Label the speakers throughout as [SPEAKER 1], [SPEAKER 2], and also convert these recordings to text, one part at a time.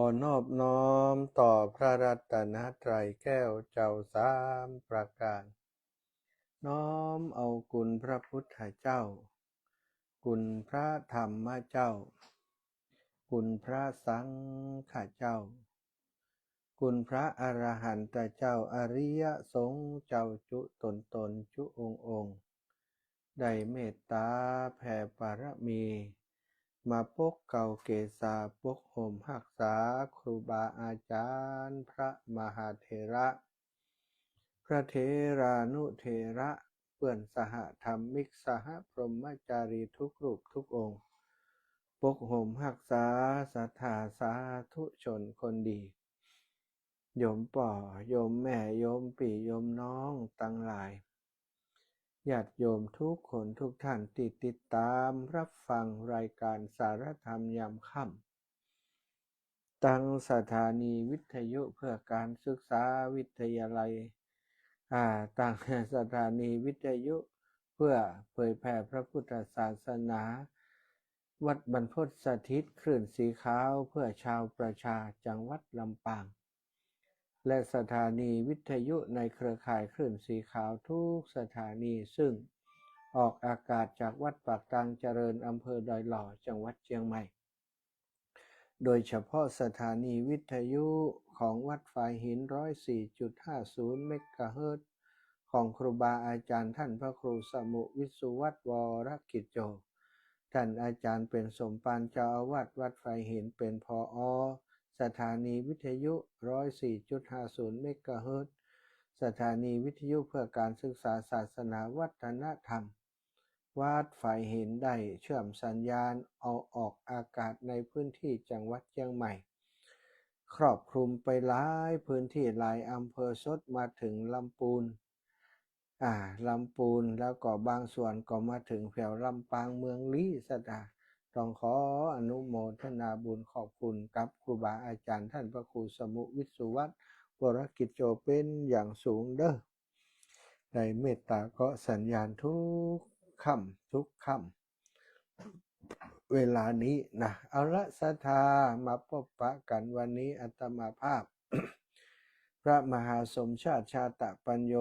[SPEAKER 1] อนอบน้อมต่อพระรัตนตรัยแก้วเจ้าสามประการน้อมเอาคุณพระพุทธเจ้าคุณพระธรรมเจ้าคุณพระสังฆเจ้าคุณพระอรหันตเจ้าอริยสงฆ์เจ้าจุตนจุองค์ได้เมตตาแผ่บารมีมาปกเก่าเกษาปกห่มหักษาครูบาอาจารย์พระมหาเถระพระเถรานุเถระเพื่อนสหธรรมิกสหพรหมจารีทุกรูปทุกองค์ปกห่มหักษาศรัทธาสาธุชนคนดีโยมป่อโยมแม่โยมปี่โยมน้องตั้งหลายญาติโยมทุกคนทุกท่านที่ติดตามรับฟังรายการสารธรรมยามค่ำตั้งสถานีวิทยุเพื่อการศึกษาวิทยาลัยตั้งสถานีวิทยุเพื่อเผยแผ่พระพุทธศาสนาวัดบรรพตสถิตคลื่นสีขาวเพื่อชาวประชาจังหวัดลำปางและสถานีวิทยุในเครือข่ายคลื่นสีขาวทุกสถานีซึ่งออกอากาศจากวัดปากตังเจริญอำเภอดอยหล่อจังหวัดเชียงใหม่โดยเฉพาะสถานีวิทยุของวัดฝายหิน 104.50 เมกะเฮิรตซ์ของครูบาอาจารย์ท่านพระครูสมุวิสุวัตรวรกิจโจท่านอาจารย์เป็นสมภารเจ้าอาวาสวัดฝายหินเป็นผอ.สถานีวิทยุ 104.50 เมกะเฮิรตซ์สถานีวิทยุเพื่อการศึกษาศาสนาวัฒนธรรมวัดฝายหินได้เชื่อมสัญญาณเอาออกอากาศในพื้นที่จังหวัดเชียงใหม่ครอบคลุมไปหลายพื้นที่หลายอำเภอสดมาถึงลำพูนลำพูนแล้วก็บางส่วนก็มาถึงแถวลำปางเมืองลี้สตาต้องขออนุโมทนาบุญขอบคุณกับครูบาอาจารย์ท่านพระครูสมุวิสุวัตรวรกิจโจเป็นอย่างสูงเด้อได้เมตตาก็สัญญาณทุกค่ำเวลานี้นะเอาละศรัทธามาพบปะกันวันนี้อาตมาภาพ พระมหาสมชาติชาตปัญโย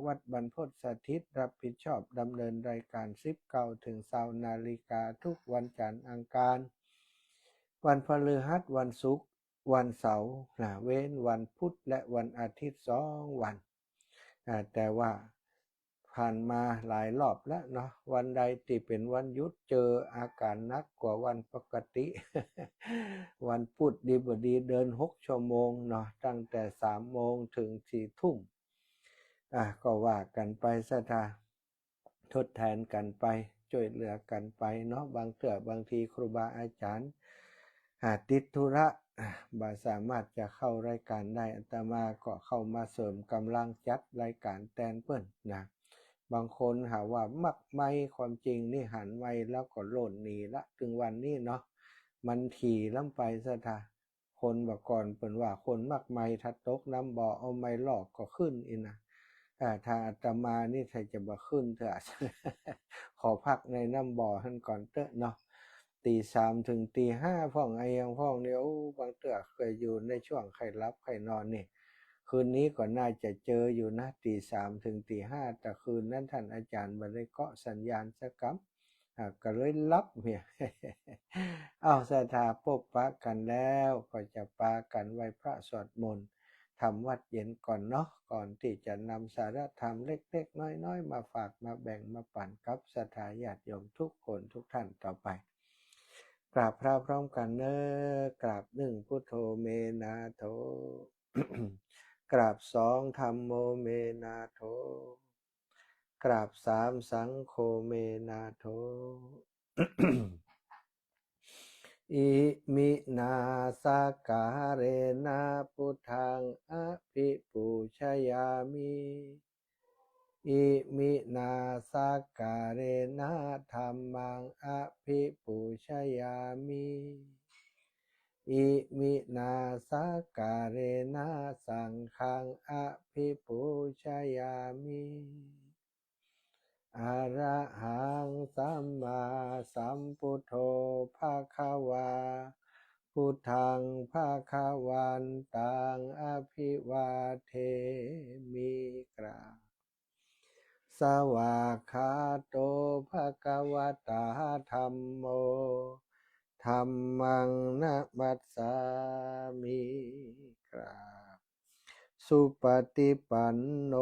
[SPEAKER 1] วัดบรรพตสถิตรับผิดชอบดำเนินรายการ19 ถึง 20 นาฬิกาทุกวันจันทร์อังคารวันพฤหัสวันศุกร์วันเสาร์เว้นวันพุธและวันอาทิตย์2 วันแต่ว่าผ่านมาหลายรอบแล้วเนาะวันใดที่เป็นวันหยุดเจออาการหนักกว่าวันปกติ วันพุธดีบดีเดิน6 ชั่วโมงเนาะตั้งแต่3 โมงถึง4 ทุ่มก็ว่ากันไปซะท่าทดแทนกันไปช่วยเหลือกันไปเนาะบางทีครูบาอาจารย์ติดธุระบ่สามารถจะเข้ารายการได้อาตมาก็เข้ามาเสริมกำลังจัดรายการแทนเปิ้นนะบางคนหาว่ามักไม่ความจริงนี่หันไม่แล้วก็โหล่นหนีละถึงวันนี้เนาะมันถี่ล้ำไปซะท่าคนบอกก่อนเปิ้นว่าคนมักไม่ถ้าตกน้ำบ่อเอาไม้ลอกก็ขึ้นอีกนะถ้าอาตมานี่ถ้าจะบ่ขึ้นเถอะ ขอพักในน้ำบ่อท่านก่อนเถอะเนาะตี 3ถึงตี 5พ่องไอ้ยังพ่องเนี่ยบางเตือเคยอยู่ในช่วงใครรับใครนอนนี่คืนนี้ก็น่าจะเจออยู่นะตี 3ถึงตี 5แต่คืนนั้นท่านอาจารย์บ่ได้เกาะสัญญาณสักคำก็เลยลับเนี่ย เอาศรัทธาพบปะกันแล้วก็จะปากันไหว้พระสวดมนต์ทำวัดเย็นก่อนเนาะก่อนที่จะนำสาระธรรมเล็กๆน้อยๆมาฝากมาแบ่งมาปั่นกับศรัทธาญาติโยมทุกคนทุกท่านต่อไปกราบพระพร้อมกันเนอกราบ1พุทโธเมนาโถ กราบ2ธัมโมเมนาโถกราบ3สังโฆเมนาโถ อิมินาสการเรนะพุทธังอภิปูชยามิอิมินาสการเรนะธัมมังอภิปูชยามิอิมินาสการเรนะสังฆังอภิปูชยามิอะระหังสัมมาสัมพุทโธภะคะวา พุทธังภาคะวันตังอภิวาเทมิกราบสวากขาโตภะคะวะตาธัมโมธัมมังนะมัสสามิกราบสุปฏิปันโน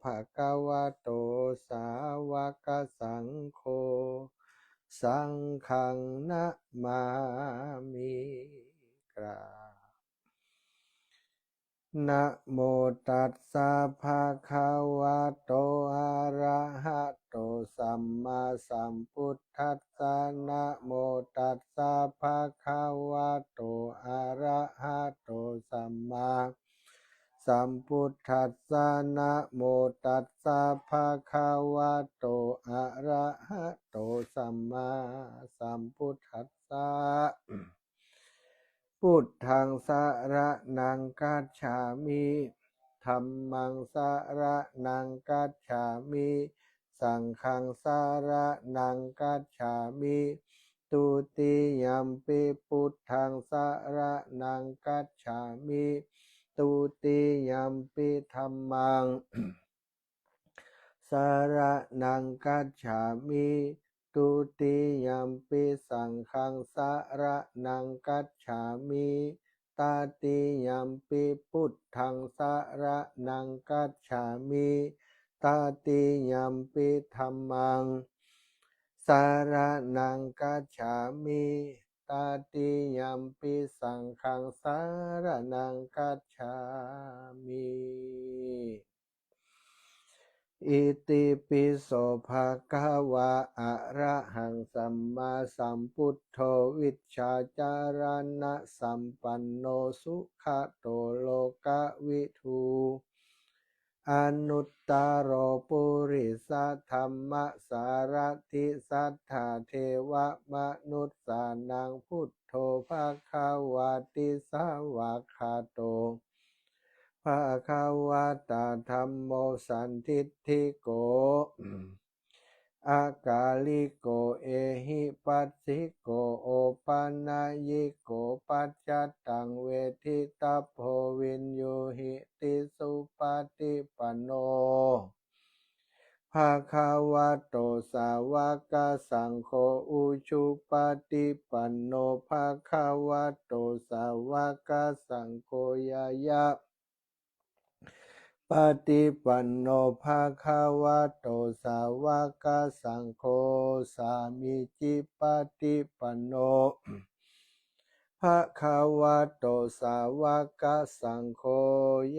[SPEAKER 1] ภะคะวะโตสาวกสังโฆสังฆังนะมามิกราบนะโมตัสสะภะคะวะโตอะระหะโตสัมมาสัมพุทธัสสะนะโมตัสสะภะคะวะโตอะระหะโตสัมมาสัมพุทธัสสะนะโมตัสสะภะคะวะโตอะระหะโตสัมมาสัมพุทธัสสะพุทธังสรณังคัจฉามิธัมมังสรณังคัจฉามิสังฆังสรณังคัจฉามิตุติยัมปิพุทธังสรณังคัจฉามิตุติยัมปิธัมมังสรณังคัจฉามิตุติยัมปิสังฆังสรณังคัจฉามิตาติยัมปิพุทธังสรณังคัจฉามิตาติยัมปิธัมมังสรณังคัจฉามิตาติยัมปิสังฆังสรณังคัจฉามิอิติปิโสภะคะวะอะระหังสัมมาสัมพุทโธวิชชาจารณะสัมปันโนสุขโตโลกวิทูอนุตตโรปุริสธรรมสารถิสัทธาเทวมนุสสานังพุทโธภะคะวะติสาวะคาโตภะคะวะตาธัมโมสันทิฏฐิโกอากาลิโกเอหิปัสสิโกโอปันนายิโกปัจจตังเวทิตาโพวินโยหิติสุปฏิปันโนภะคะวะโตสาวกสังโฆอุชุปฏิปันโนภะคะวะโตสาวกสังโฆยายะปฏิปันโนภะคะวะโตสาวกสังโฆสามิจิปฏิปันโนภะคะวะโตสาวกสังโฆ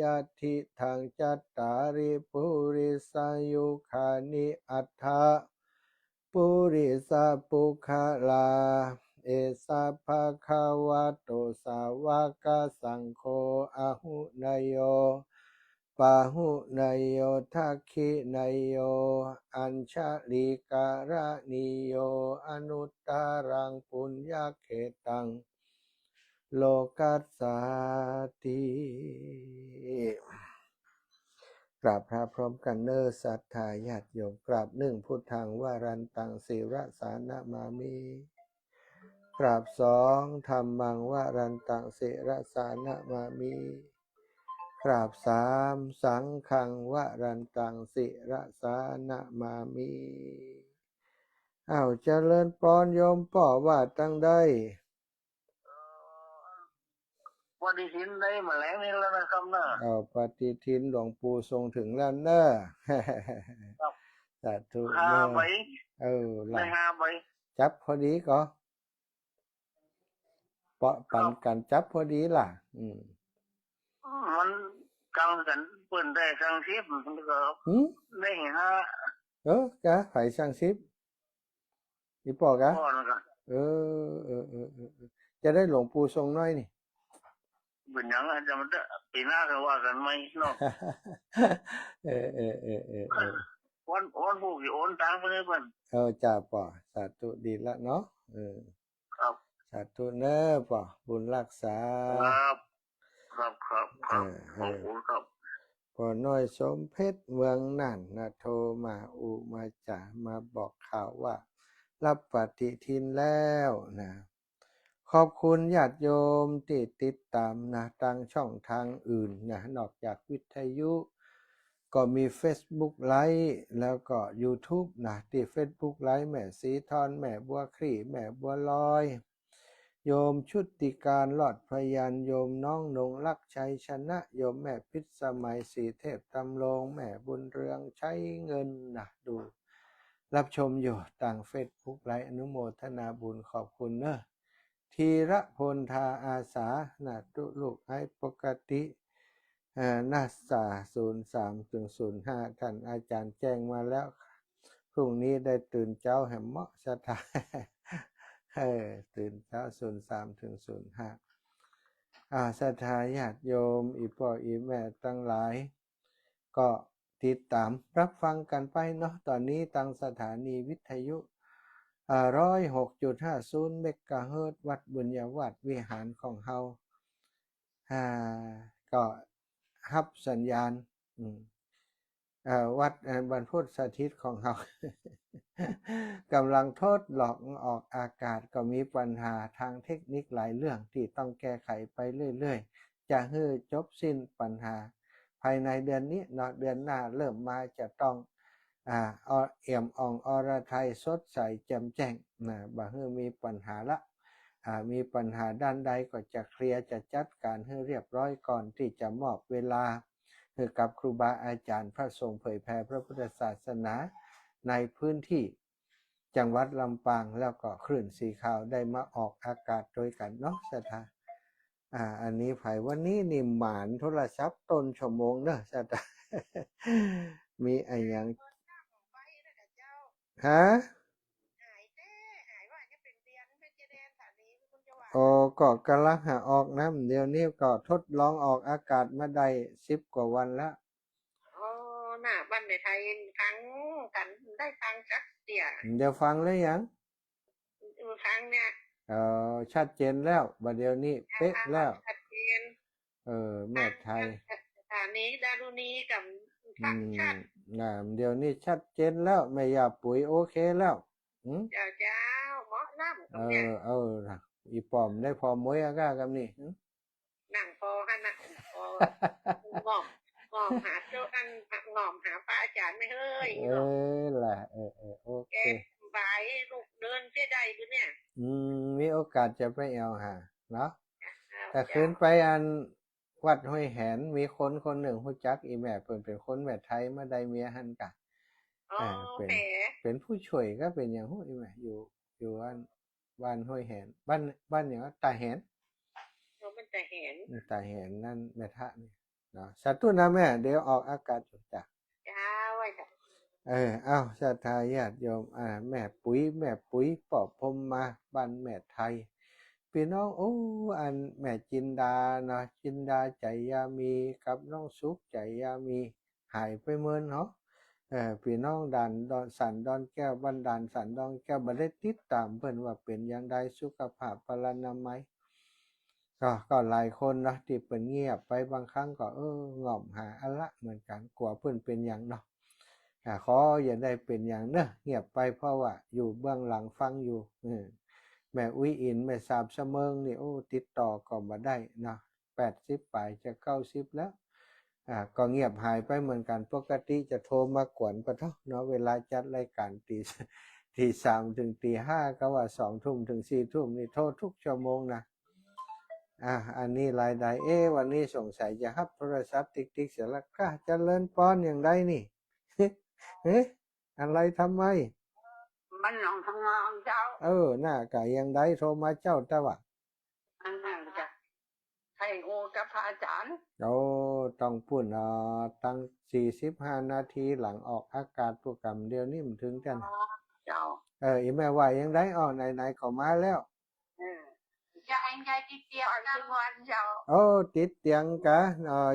[SPEAKER 1] ยะทิทังจัตตาริปุริสายุคานิอัฏฐะปุริสปุคลาเอสะภะคะวะโตสาวกสังโฆอะหุนยโยปาหุนยโยทักขินยโยอัญชลิการณิโยอนุตตรังปุญญเขตังโลกัสสาติกราบพระพร้อมกันเนอศรัทธาญาติโยมกราบหนึ่งพุทธังวารันตังศิระสานะมามิกราบสองธัมมังวารันตังศิระสานะมามิกราบสามสังฆังวารันตังศิระสานะมามิเอาเจริญพรโยมป่อว่าตั้งได้
[SPEAKER 2] ปฏิทินได้มาแล้วนี่แล้วนะครับนะ
[SPEAKER 1] ปฏิทินหลวงปู่ทรงถึงแล้วเนอะ สาธุเนอะ
[SPEAKER 2] 5 ใบ
[SPEAKER 1] ล่ะ
[SPEAKER 2] ได้5 ใบ
[SPEAKER 1] จับพอดีก็เปาะปันกันจับพอดีล่ะ
[SPEAKER 2] มันกำกันเปิ่นได้สังสิบมันก็ได้5
[SPEAKER 1] กะไผ่ช่างซิบอีปอกะ
[SPEAKER 2] ก่อนกัน
[SPEAKER 1] จะได้หลวงปู่ทรงน้อยนี่
[SPEAKER 2] เป็นอย่างนั้นจะมันปีหน้าก็ว่ากันไหมเนาะวันพวกที่โอนตังค์ไปเลยเพิ่น
[SPEAKER 1] จ่าป่อสาธุดีละเนาะ
[SPEAKER 2] ครับ
[SPEAKER 1] สาธุเนอะป่อบุญรักษา
[SPEAKER 2] ครับขอบคุณครับ
[SPEAKER 1] พอน้อยสมเพชรเมืองนั่นนะโทรมามาจ่ามาบอกข่าวว่ารับปฏิทินแล้วนะ ขอบคุณญาติโยมที่ติดตามนะทางช่องทางอื่นนะนอกจากวิทยุก็มี Facebook ไลฟ์แล้วก็ YouTube นะที่ Facebook ไลฟ์แม่สีทอนแม่บัวคลี่แม่บัวลอยโยมชุติการหลอดพยัญโยมน้องนงลักชัยชนะโยมแม่พิษสมัยสีเทพตำรงแม่บุญเรืองใช้เงินนะดูรับชมอยู่ต่าง Facebook ไลฟ์อนุโมทนาบุญขอบคุณเนอะธีระพลทาอาสานะตุลูกให้ปกตินัสสา03-05ท่านอาจารย์แจ้งมาแล้วพรุ่งนี้ได้ตื่นเจ้าแห่มเหมาะสถานตื่นเช้า03-05ศรัทธาญาติโยมอีพ่ออีแม่ทั้งหลายก็ติดตามรับฟังกันไปเนาะตอนนี้ทางสถานีวิทยุ106.50 เมกะเฮิรตซ์วัดบุญญาวาสวิหารของเฮาก็ฮับสัญญาณวัดบรรพุทธสถิตของเฮากำลังทดลองออกอากาศก็มีปัญหาทางเทคนิคหลายเรื่องที่ต้องแก้ไขไปเรื่อยๆจะให้จบสิ้นปัญหาภายในเดือนนี้เนาะเดือนหน้าเริ่มมาจะต้องเอี่ยมอ่องอรไทยสดใสแจ่มแจ้งนะบ่ให้มีปัญหาละมีปัญหาด้านใดก็จะเคลียร์จะจัดการให้เรียบร้อยก่อนที่จะมอบเวลาให้กับครูบาอาจารย์พระสงฆ์เผยแผ่พระพุทธศาสนาในพื้นที่จังหวัดลำปางแล้วก็คลื่นสีขาวได้มาออกอากาศโดยกันเนาะสถาอันนี้ไผวันนี้นี่หมานโทรศัพท์ต้นชั่วโมงเนอะสถามีอะไรอย่างฮะโอ้ก็กำลังหาออกน้ำเดี๋ยวนี้ก็ทดลองออกอากาศมาได้10 กว่าวันแล้ว
[SPEAKER 3] น่ะบ้านในไทยฟังกันได้ฟังจักเดีย
[SPEAKER 1] เดี๋ยวฟังเลยยัง
[SPEAKER 3] ฟังเนี่ย
[SPEAKER 1] ชัดเจนแล้วบัดเดี๋ยวนี้เป๊ะแล้ว
[SPEAKER 3] ชัดเจน
[SPEAKER 1] แม่ไทย
[SPEAKER 3] สถานีดารุณีกับฟังชัด
[SPEAKER 1] เดี๋ยวนี้ชัดเจนแล้วไม่อยากปุ๋ยโอเคแล้ว
[SPEAKER 3] เจ้าเหมาะน้
[SPEAKER 1] ำอีปอมได้พอมวยอาก้ากับนี่
[SPEAKER 3] นั่งพอฮะนะพองอมหาเจ้าอันงอมหาป้าอาจารย์ไม่เฮ้ย
[SPEAKER 1] แหละโอเค
[SPEAKER 3] บายลูกเดินเสียใดดูเนี่ย
[SPEAKER 1] มีโอกาสจะไปเอาหาเนาะแต่คืนไปอันวัดห้วยแหนมีคนหนึ่งฮู้จักอีแม่เป็นคนแม่ไทยมาได้เมียหันกะเป็นผู้ช่วยก็เป็นอย่างฮู้อีแม่อยู่บ้านห้วยแหนบ้านอย่างว่าตาแหน
[SPEAKER 3] มันตา
[SPEAKER 1] แหนนั่นแม่ทะนี่เนาะสัตว์นะแม่เดี๋ยวออกอากาศจุดจ้ะ
[SPEAKER 3] ไว้
[SPEAKER 1] เอาศรัทธาญาติโยมแม่ปุ๋ยปอบพรมมาบ้านแม่ไทยพี่น้องอันแม่จินดาเนาะจินดาใจยามีกับน้องสุขใจยามีหายไปเมินเนาะพี่น้องดอนสันดอนแก้วบ้านด่านสันดอนแก้วบ่ได้ติดตามเพิ่นว่าเป็นอย่างใดสุขภาพพลานามัยก็หลายคนเนาะที่เปิ่นเงียบไปบางครั้งก็ง่อมหาอะละเหมือนกันกลัวเพิ่นเป็นอย่างเนาะขออย่าได้เป็นอย่างเนอะเงียบไปเพราะว่าอยู่เบื้องหลังฟังอยู่แม่อุ้ยอินแม่สาบเสมิงนี่ติดต่อก็มาได้เนาะ80ปลายจะ90แล้วก็เงียบหายไปเหมือนกันปกติจะโทรมากวนปะเนาะเวลาจัดรายการตี3ถึงตี5ก็ว่า2 ทุ่มถึง4 ทุ่มนี่โทรทุกชั่วโมงนะอันนี้รายได้วันนี้สงสัยจะรับโทรศัพท์ติ๊กๆเสียละค่ะเจริญพรอย่างไรนี่อะไรทำไม
[SPEAKER 3] มันลองทำงานเจ้า
[SPEAKER 1] น่ากะยังได้โทรมาเจ้าแต่ว่า
[SPEAKER 3] อันนั้นจะให้โอกับพระอาจารย์
[SPEAKER 1] ต้องพูดตั้ง45 นาทีหลังออกอากาศโปรแกรมเดียวนี่มันถึงกัน
[SPEAKER 3] เจ้า
[SPEAKER 1] อีแม่ว่ายังได้ไหนเขามาแล้ว
[SPEAKER 3] จะอันใจติดเตียงทุกวันเจ้า
[SPEAKER 1] ติดเตียงกะ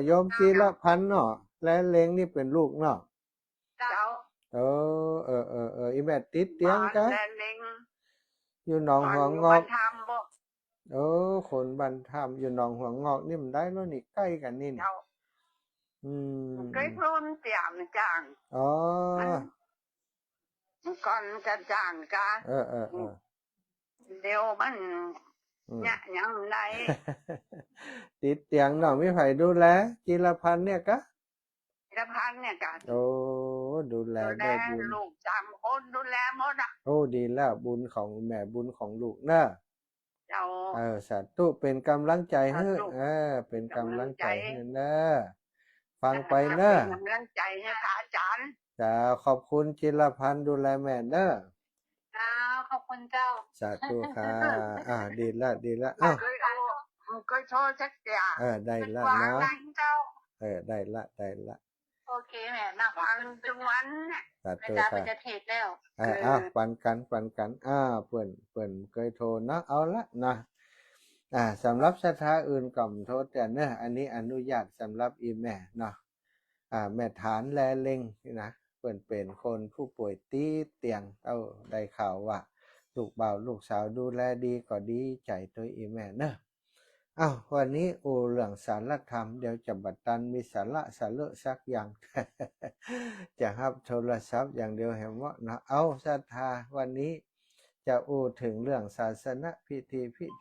[SPEAKER 1] โยมทีละพันเนาะและเล้งนี่เป็นลูกเนาะ
[SPEAKER 3] เจ้า
[SPEAKER 1] อีแม่ติดเตียงกะอยู่หนองหัวงอกคนบันทำอยู่หนองหัวงอกนี่มันได้แล้วนี่ใกล้กันนี่
[SPEAKER 3] ใกล้รุ่นเตียงจังก่อนจะจางกันเดี๋ยวมัน
[SPEAKER 2] เนี่ยยังไง
[SPEAKER 1] ติดเตียงน้องมีไผดูแลจิรพันธ์เนี่ยกะ
[SPEAKER 2] จิรพันธ์เนี่ยจ้ะ
[SPEAKER 1] โอ้ดูแลได้บุญ
[SPEAKER 2] ลูก3 คนดูแลหมดอ่ะ
[SPEAKER 1] โอ้ดีแล้วบุญของแม่บุญของลูกเนอะ
[SPEAKER 2] เจ้า
[SPEAKER 1] สาธุเป็นกำลังใจให้
[SPEAKER 2] สาธุ
[SPEAKER 1] เป็นกำลังใจให้
[SPEAKER 2] กำลังใจ
[SPEAKER 1] เนอะฟังไปเนอะ
[SPEAKER 2] เป็นกำลังใจให้พระอาจารย์
[SPEAKER 1] จะขอบคุณจิรพันธ์ดูแลแม่เนอะ
[SPEAKER 3] ขอบคุณเจ้า
[SPEAKER 1] สาธุค่ะดีละ
[SPEAKER 2] เคยโทรสักอย่าง
[SPEAKER 1] ได้ละ
[SPEAKER 2] ว่า
[SPEAKER 1] เนาะ
[SPEAKER 2] ไงเจ้า
[SPEAKER 1] ได้ละ
[SPEAKER 3] โอเคแม่นั่ง
[SPEAKER 2] ฟังทุกวันเนี่ย
[SPEAKER 1] สา
[SPEAKER 3] แม่
[SPEAKER 1] ธุ
[SPEAKER 3] จ้า
[SPEAKER 1] ค่ะ
[SPEAKER 3] เป็นจะเทศแล้ว
[SPEAKER 1] ปันกันเปิ่นเคยโทรเนาะเอาละนะสำหรับศรัทธาอื่นก่อมโทษแต่เนอะอันนี้อนุญาตสำหรับอีแม่เนาะแม่ฐานแลเล็งนะเปิ่นเป็นคนผู้ป่วยติดเตียงได้ข่าวว่าลูกบ่าวลูกสาวดูแลดีก็ดีใจตัวอีแม่เนอะวันนี้เรื่องสารธรรมเดี๋ยวจะบัดตันมีสาระสาระสักอย่าง จะฮับโทรศัพท์อย่างเดียวเห็นว่านะศรัทธาวันนี้จะถึงเรื่องศาสนพิ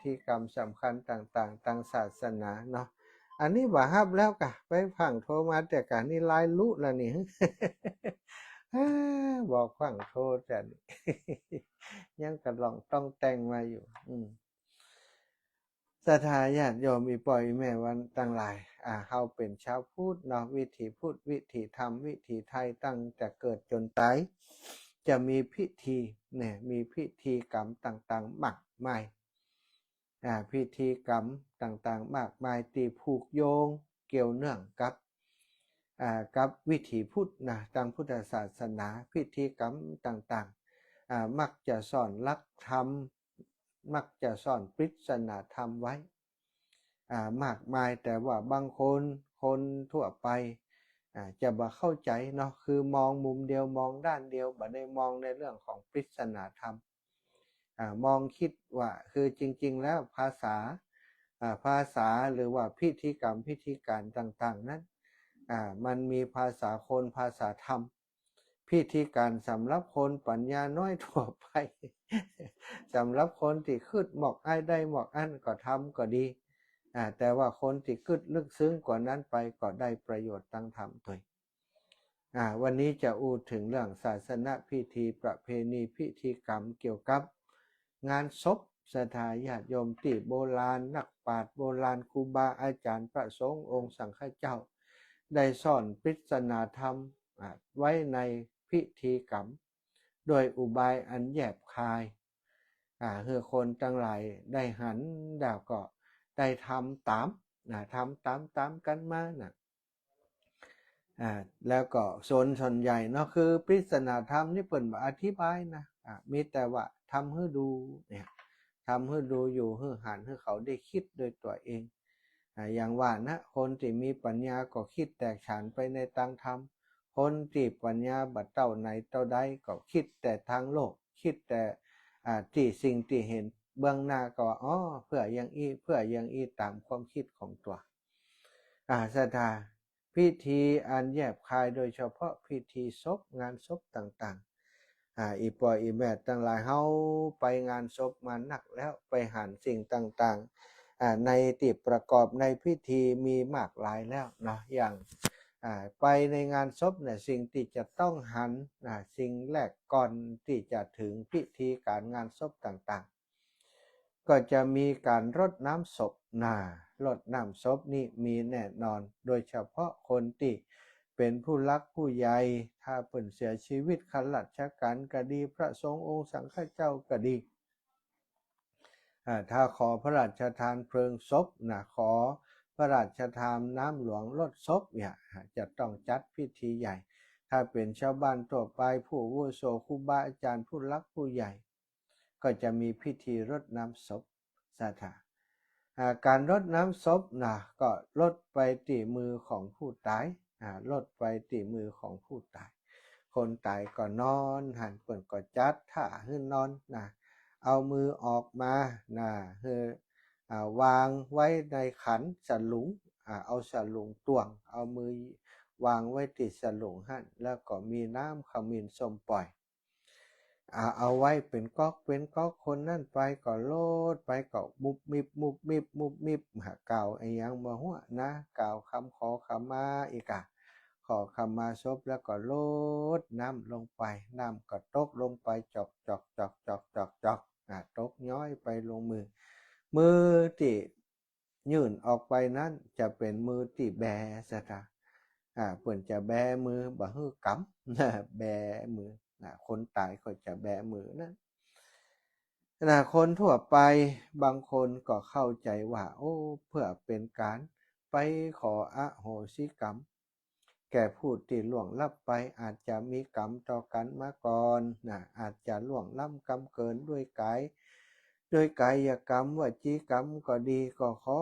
[SPEAKER 1] ธีกรรมสำคัญต่างๆทางศาสนาเนาะอันนี้บ่ฮับแล้วกะไปฟังโทรมาแต่การนี่ลายลุแล้วนี่ บอกฟังโทรแต่ ยังกระลองต้องแต่งมาอยู่ศรัทธาญาติโยมอีปล่อยแม่วันตั้งหลายเฮาเป็นชาวพุทธเนาะวิถีพุทธวิถีธรรมวิถีไทยตั้งแต่เกิดจนตายจะมีพิธีเนี่ยมีพิธีกรรมต่างๆมากมายพิธีกรรมต่างๆมากมายที่ผูกโยงเกี่ยวเนื่องกับวิถีพุทธนะทางพุทธศาสนาพิธีกรรมต่างๆมักจะสอนหลักธรรมมักจะสอนปริศนาธรรมไว้มากมายแต่ว่าบางคนทั่วไปจะบ่เข้าใจเนาะคือมองมุมเดียวมองด้านเดียวบ่ได้มองในเรื่องของปริศนาธรรมมองคิดว่าคือจริงๆแล้วภาษาหรือว่าพิธีกรรมพิธีการต่างๆนั้นมันมีภาษาคนภาษาธรรมพิธีการสำหรับคนปัญญาน้อยทั่วไป สำหรับคนที่คืดหมอกอ้ายได้หมอกอันก็ทำก็ดีแต่ว่าคนที่คืดลึกซึ้งกว่านั้นไปก็ได้ประโยชน์ตั้งธรรมตัววันนี้จะถึงเรื่องศาสนพิธีประเพณีพิธีกรรมเกี่ยวกับงานศพศรัทธาญาติโยมที่โบราณนักปราชญ์โบราณครูบาอาจารย์พระสงฆ์องค์สังฆเจ้าได้สอนปริศนาธรรมไว้ในพิธีกรรมโดยอุบายอันแยบคายคือคนทั้งหลายได้หันดาวก็ได้ทำตามกันมาแล้วก็ส่วนใหญ่เนาะคือปริศนาธรรมนี่เปิ่นอธิบายนะมีแต่ว่าทำให้ดูเนี่ยทำให้ดูอยู่ให้หันให้เขาได้คิดโดยตัวเองอย่างว่านะคนที่มีปัญญาก็คิดแตกฉานไปในทางธรรมคนที่ปัญญาบัดเต้าไหนเต้าใดก็คิดแต่ทางโลกคิดแต่ที่สิ่งที่เห็นเบื้องหน้าก็เพื่ออย่างอีตามความคิดของตัวศรัทธาพิธีอันแยบคายโดยเฉพาะพิธีศพงานศพต่างๆอีปออีแม่ตั้งหลายเฮาไปงานศพมาหนักแล้วไปหันสิ่งต่างๆในที่ประกอบในพิธีมีมากหลายแล้วเนาะอย่างไปในงานศพเนี่ยสิ่งที่จะต้องหันสิ่งแรกก่อนที่จะถึงพิธีการงานศพต่างๆก็จะมีการรดน้ำศพรดน้ำศพนี่มีแน่นอนโดยเฉพาะคนที่เป็นผู้รักผู้ใหญ่ถ้าเพิ่นเสียชีวิตข้าราชการก็ดีพระสงฆ์องค์สังฆเจ้าก็ดีถ้าขอพระราชทานเพลิงศพขอพระราชทานน้ำหลวงรดศพเนี่ยจะต้องจัดพิธีใหญ่ถ้าเป็นชาวบ้านทั่วไปผู้อาวุโสครูบาอาจารย์ผู้รักผู้ใหญ่ก็จะมีพิธีรดน้ำศพศรัทธาการรดน้ำศพก็รดไปที่มือของผู้ตายรดไปที่มือของผู้ตายคนตายก็นอนหันเปิ่นก็จัดท่าให้นอนเอามือออกมาวางไว้ในขันสลุงเอาสลุงตวงเอามือวางไว้ติดสลุงหั่นแล้วก็มีน้ำขมิ้นส้มปล่อย เอาไว้เป็นก๊อกคนนั่นไปก็โลดไปก็มุบมิบหาเก่าไอ้ยังบ่หัวนะกล่าวคำขอขมาอีกอะขอขมาศพแล้วก็โลดน้ำลงไปน้ำก็ตกลงไปจอกตกย้อยไปลงมือที่ยื่นออกไปนั้นจะเป็นมือที่แบสะค่ะเปิ่นจะแบมือบ่ฮื้อกำแบมือคนตายก็จะแบมือนั้นคนทั่วไปบางคนก็เข้าใจว่าโอ้เพื่อเป็นการไปขออโหสิกรรมแก่ผู้ที่ล่วงลับไปอาจจะมีกรรมต่อกันมาก่อนอาจจะล่วงล้ำกรรมเกินด้วยกายกรรมวจีกรรมก็ดีก็ขอ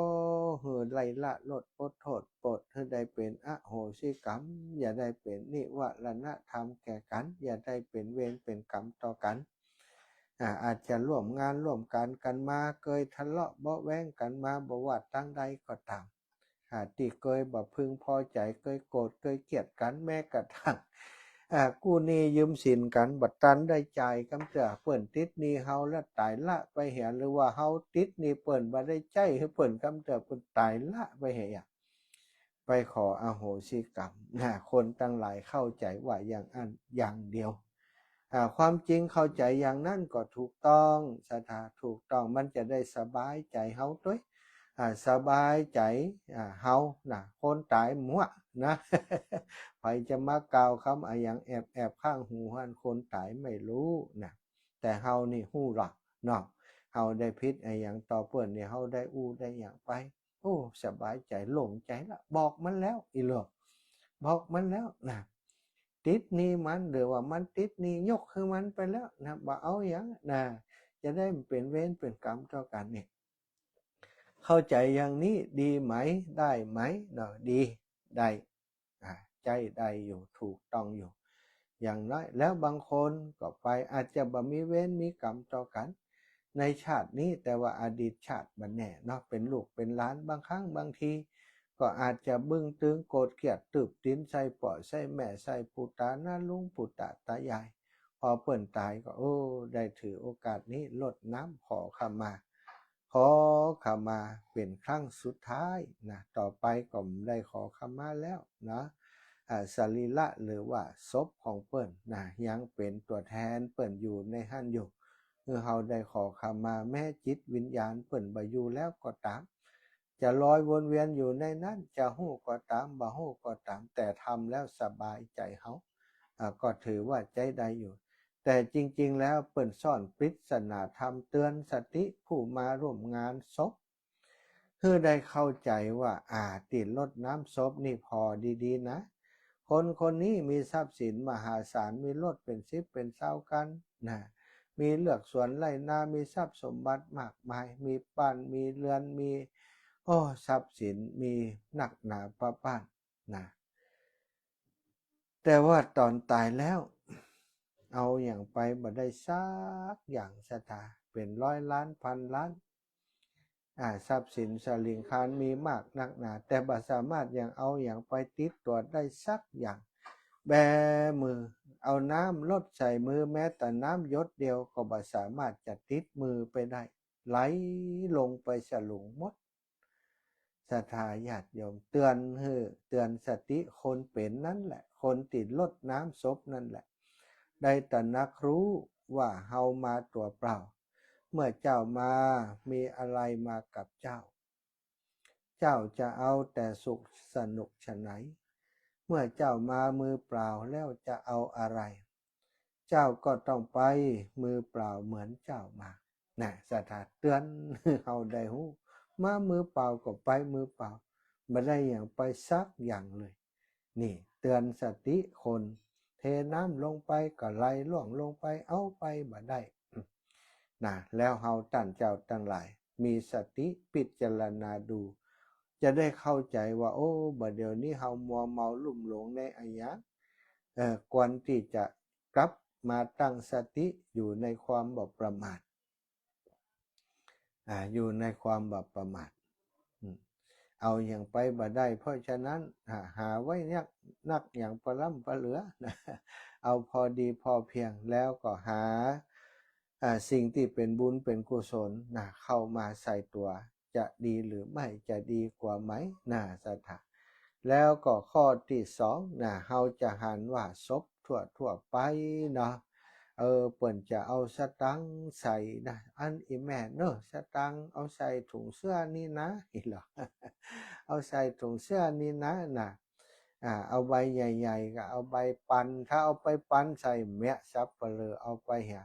[SPEAKER 1] ให้ไล่ละลดอดโทษโปรดให้ได้เป็นอโหสิกรรมอย่าได้เป็นนิวรณธรรมแก่กันอย่าได้เป็นเวรเป็นกรรมต่อกันอาจจะร่วมงานร่วมกันมาเคยทะเลาะเบาะแว้งกันมาบ่ว่าตั้งใดก็ตามที่เคยบ่พึงพอใจเคยโกรธเคยเกลียดกันแม้กระทั่งกู้หนี้ยืมสินกันบัดตันได้จ่ายกำเตือเปิ่นติดหนี้เฮาแล้วตายละไปเหียหรือว่าเฮาติดหนี้เปิ่นบ่ได้ใจให้เปิ่นกำเตือเปิ่นตายละไปเหียไปขออโหสิกรรมคนตั้งหลายเข้าใจว่าอย่างเดียวความจริงเข้าใจอย่างนั้นก็ถูกต้องสถาถูกต้องมันจะได้สบายใจเฮาด้วยสบายใจเฮาคนตายมั่วนะใครจะมากล่าวคำอย่างแอบข้างหูหันคนตายไม่รู้นะแต่เฮานี่ฮู้หรอกเนาะเฮาได้พิษอย่างต่อเปิ่นเนี่ยเฮาได้ได้อย่างไปโอ้สบายใจโล่งใจละบอกมันแล้วอีหลอกบอกมันแล้วนะติดนี้มันหรือว่ามันติดนี้ยกคือมันไปแล้วนะบ่เอาอย่างนะจะได้เป็นเวรเป็นกรรมต่อกันเนี่ยเข้าใจอย่างนี้ดีไหมได้ไหมเนาะดีได้ใจได้อยู่ถูกต้องอยู่อย่างน้อยแล้วบางคนก็ไปอาจจะบ่มีเวรมีกรรมต่อกันในชาตินี้แต่ว่าอดีตชาติบัดแน่เนาะเป็นลูกเป็นหลานบางครั้งบางทีก็อาจจะบึ้งตึงโกรธเกลียดตืบติ้นใส่ป่อใส่แม่ใส่ปู่ตาน้าลุงปู่ตาตายายพอเปิ่นตายก็ได้ถือโอกาสนี้ลดน้ำขอขมาเป็นครั้งสุดท้ายนะต่อไปก็ได้ขอขมาแล้วนะสรีระหรือว่าศพของเปิ้นนะยังเป็นตัวแทนเปิ้นอยู่ในหั้นอยู่เฮาได้ขอขมาแม้จิตวิญญาณเปิ้นบ่อยู่แล้วก็ตามจะลอยวนเวียนอยู่ในนั้นจะฮู้ก็ตามบ่ฮู้ก็ตามแต่ทำแล้วสบายใจเฮาก็ถือว่าใจได้อยู่แต่จริงๆแล้วเปิ้นซ่อนปริศนาธรรมเตือนสติผู้มาร่วมงานศพเพื่อได้เข้าใจว่าติดรดน้ำศพนี่พอดีๆนะคนนี้มีทรัพย์สินมหาศาลมีรถเป็น10เป็น20กันนะมีเลือกสวนไร่นามีทรัพย์สมบัติมากมายมีบ้านมีเรือนมีทรัพย์สินมีหนักหนาป้าบ้านนะแต่ว่าตอนตายแล้วเอาอย่างไปบ่ได้ซักอย่างสถาเป็นร้อยล้านพันล้านทรัพย์สินสลิงคารมีมากนักหนาแต่บ่สามารถอย่างเอาอย่างไปติดตัวได้สักอย่างแบมือเอาน้ำลดใส่มือแม้แต่น้ำหยดเดียวก็บ่สามารถจะติดมือไปได้ไหลลงไปสลุงหมดศรัทธาญาติโยมเตือนสติคนเป็นนั่นแหละคนติดลดน้ำศพนั่นแหละได้ตระหนักรู้ว่าเฮามาตัวเปล่าเมื่อเจ้ามามีอะไรมากับเจ้าจะเอาแต่สุขสนุกฉะไหนเมื่อเจ้ามามือเปล่าแล้วจะเอาอะไรเจ้าก็ต้องไปมือเปล่าเหมือนเจ้ามาศรัทธาเตือนเฮาได้ฮู้มามือเปล่าก็ไปมือเปล่าไม่ได้อย่างไปซักอย่างเลยนี่เตือนสติคนเทน้ำลงไปก็ไหลล่วงลงไปเอาไปบ่ได้แล้วเฮาตั้งเจ้าตั้งหลายมีสติพิจารณาดูจะได้เข้าใจว่าบัดเดี๋ยวนี้เฮามัวเมาลุ่มหลงในอันยะควรที่จะกลับมาตั้งสติอยู่ในความบ่ประมาทอยู่ในความบ่ประมาท เอาอย่างไปบ่ได้เพราะฉะนั้นหาไว้นักอย่างปลาล่ำปลาเหลือนะเอาพอดีพอเพียงแล้วก็หาสิ่งที่เป็นบุญเป็นกุศลนะเข้ามาใส่ตัวจะดีหรือไม่จะดีกว่าไหมนะสถาแล้วก็ข้อที่สองนะเราจะหันว่าศพทั่วไปเนาะเปิ่นจะเอาสตังค์ใส่นะอันอีแม่เนอะสตังค์เอาใส่ถุงเสื้อนี่นะอีหรอเอาใส่ถุงเสื้อนี่นะเอาใบใหญ่ๆก็เอาใบปันถ้าเอาไปปันใส่แมะซับเปลือเอาไปเหี่ย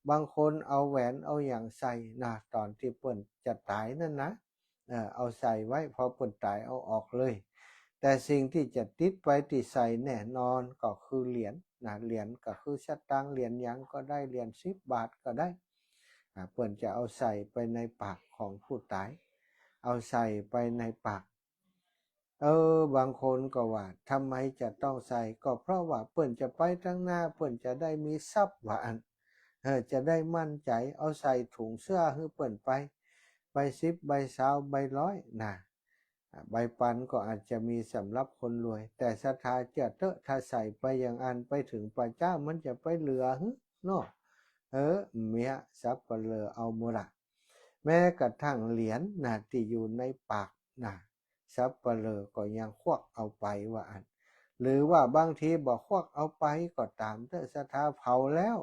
[SPEAKER 1] บางคนเอาแหวนเอาอย่างใส่นะตอนที่เปิ่นจะตายนั่นนะเอาใส่ไว้พอเปิ่นตายเอาออกเลยแต่สิ่งที่จะติดไปที่ใส่แน่นอนก็คือเหรียญนะเหรียญก็คือสตางค์เหรียญยังก็ได้เหรียญ10 บาทก็ได้เปิ่นจะเอาใส่ไปในปากของผู้ตายเอาใส่ไปในปากบางคนก็ว่าทำไมจะต้องใส่ก็เพราะว่าเปิ่นจะไปทั้งหน้าเปิ่นจะได้มีทรัพย์ว่าอันจะได้มั่นใจเอาใส่ถุงเสื้อให้เปิ่นไปใบ10ใบ20ใบ100นะใบปันก็อาจจะมีสำหรับคนรวยแต่ศรัทธาจะถ้าใส่ไปอย่างอันไปถึงพระเจ้ามันจะไปเหลือเนาะเมียซับเปลือเอาหมดละแม้กระทั่งเหรียญนะที่อยู่ในปากนะซับเปลือก็ยังควักเอาไปว่าอันหรือว่าบางทีบอกควักเอาไปก็ตามศรัทธาเผาแล้ว